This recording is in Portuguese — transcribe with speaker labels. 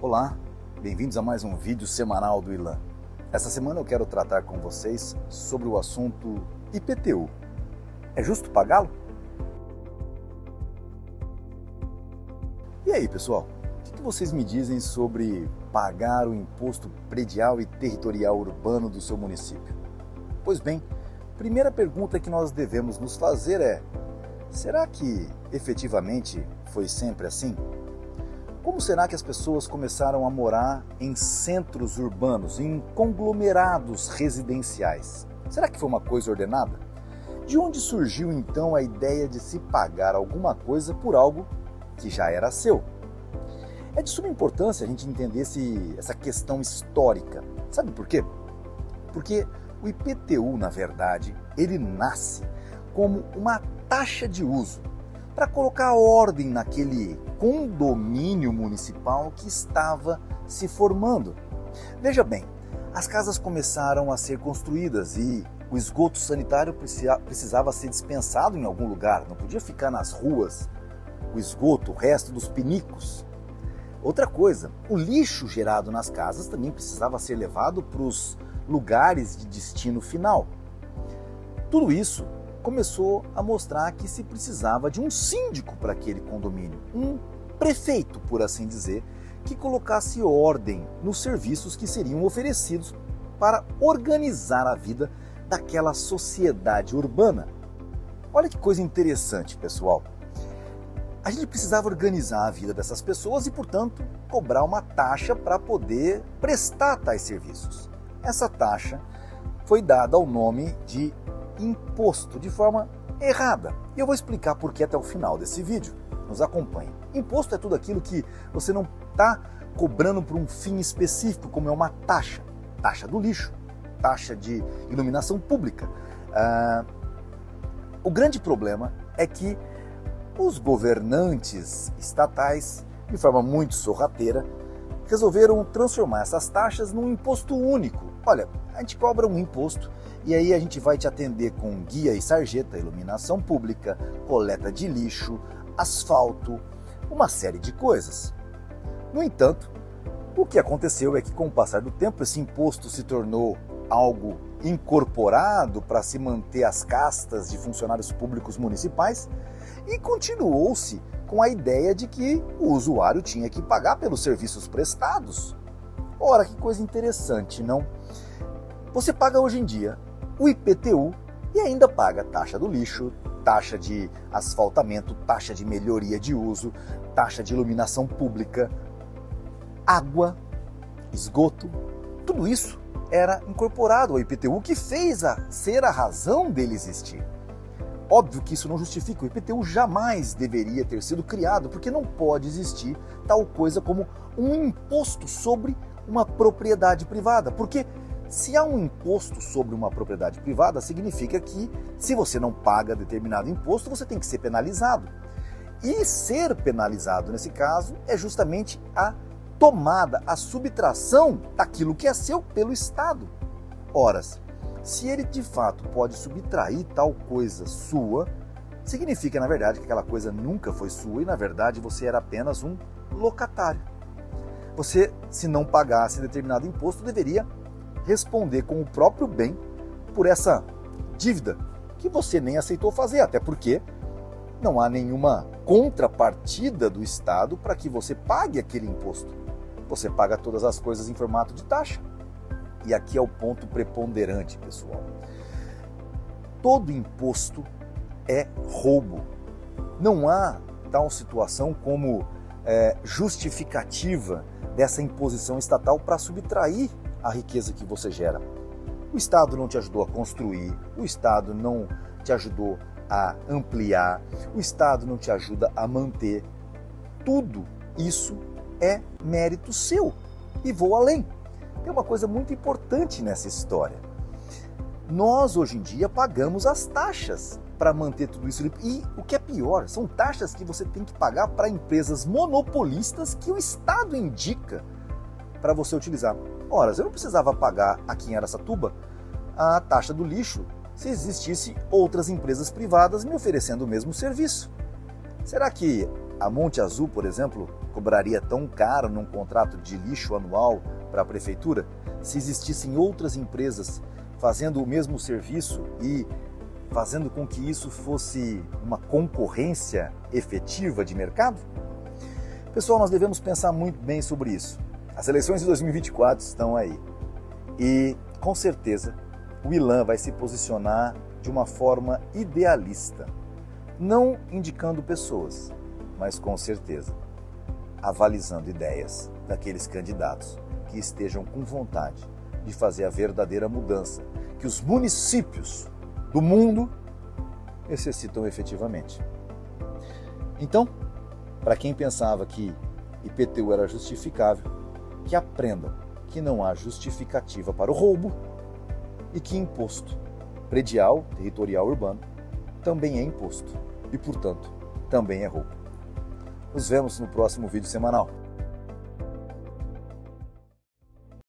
Speaker 1: Olá, bem-vindos a mais um vídeo semanal do Ilan. Essa semana eu quero tratar com vocês sobre o assunto IPTU. É justo pagá-lo? E aí, pessoal, o que vocês me dizem sobre pagar o imposto predial e territorial urbano do seu município? Pois bem, primeira pergunta que nós devemos nos fazer é: será que efetivamente foi sempre assim? Como será que as pessoas começaram a morar em centros urbanos, em conglomerados residenciais? Será que foi uma coisa ordenada? De onde surgiu então a ideia de se pagar alguma coisa por algo que já era seu? É de suma importância a gente entender essa questão histórica. Sabe por quê? Porque o IPTU, na verdade, ele nasce como uma taxa de uso para colocar ordem naquele condomínio municipal que estava se formando. Veja bem, as casas começaram a ser construídas e o esgoto sanitário precisava ser dispensado em algum lugar, não podia ficar nas ruas o esgoto, o resto dos pinicos. Outra coisa, o lixo gerado nas casas também precisava ser levado para os lugares de destino final. Tudo isso começou a mostrar que se precisava de um síndico para aquele condomínio, um prefeito, por assim dizer, que colocasse ordem nos serviços que seriam oferecidos para organizar a vida daquela sociedade urbana. Olha que coisa interessante, pessoal. A gente precisava organizar a vida dessas pessoas e, portanto, cobrar uma taxa para poder prestar tais serviços. Essa taxa foi dada ao nome de imposto de forma errada. E eu vou explicar por que até o final desse vídeo. Nos acompanhe. Imposto é tudo aquilo que você não está cobrando por um fim específico, como é uma taxa. Taxa do lixo, taxa de iluminação pública. O grande problema é que os governantes estatais, de forma muito sorrateira, resolveram transformar essas taxas num imposto único. Olha, a gente cobra um imposto e aí a gente vai te atender com guia e sarjeta, iluminação pública, coleta de lixo, asfalto, uma série de coisas. No entanto, o que aconteceu é que com o passar do tempo esse imposto se tornou algo incorporado para se manter as castas de funcionários públicos municipais e continuou-se com a ideia de que o usuário tinha que pagar pelos serviços prestados. Ora, que coisa interessante, não? Você paga hoje em dia o IPTU e ainda paga taxa do lixo, taxa de asfaltamento, taxa de melhoria de uso, taxa de iluminação pública, água, esgoto. Tudo isso era incorporado ao IPTU, que fez ser a razão dele existir. Óbvio que isso não justifica, o IPTU jamais deveria ter sido criado, porque não pode existir tal coisa como um imposto sobre uma propriedade privada, porque se há um imposto sobre uma propriedade privada, significa que se você não paga determinado imposto, você tem que ser penalizado. E ser penalizado, nesse caso, é justamente a tomada, a subtração daquilo que é seu pelo Estado. Ora, se ele de fato pode subtrair tal coisa sua, significa, na verdade, que aquela coisa nunca foi sua e, na verdade, você era apenas um locatário. Você, se não pagasse determinado imposto, deveria responder com o próprio bem por essa dívida que você nem aceitou fazer, até porque não há nenhuma contrapartida do Estado para que você pague aquele imposto. Você paga todas as coisas em formato de taxa. E aqui é o ponto preponderante, pessoal. Todo imposto é roubo. Não há tal situação como justificativa dessa imposição estatal para subtrair a riqueza que você gera. O Estado não te ajudou a construir, o Estado não te ajudou a ampliar, o Estado não te ajuda a manter. Tudo isso é mérito seu. E vou além. Tem uma coisa muito importante nessa história. Nós, hoje em dia, pagamos as taxas para manter tudo isso. E o que é pior, são taxas que você tem que pagar para empresas monopolistas que o Estado indica para você utilizar. Ora, eu não precisava pagar aqui em Araçatuba a taxa do lixo se existisse outras empresas privadas me oferecendo o mesmo serviço. Será que a Monte Azul, por exemplo, cobraria tão caro num contrato de lixo anual para a prefeitura se existissem outras empresas fazendo o mesmo serviço e fazendo com que isso fosse uma concorrência efetiva de mercado? Pessoal, nós devemos pensar muito bem sobre isso. As eleições de 2024 estão aí e, com certeza, o Ilan vai se posicionar de uma forma idealista, não indicando pessoas, mas com certeza avalizando ideias daqueles candidatos que estejam com vontade de fazer a verdadeira mudança que os municípios do mundo necessitam efetivamente. Então, para quem pensava que IPTU era justificável, que aprendam que não há justificativa para o roubo e que imposto predial, territorial, urbano também é imposto e, portanto, também é roubo. Nos vemos no próximo vídeo semanal.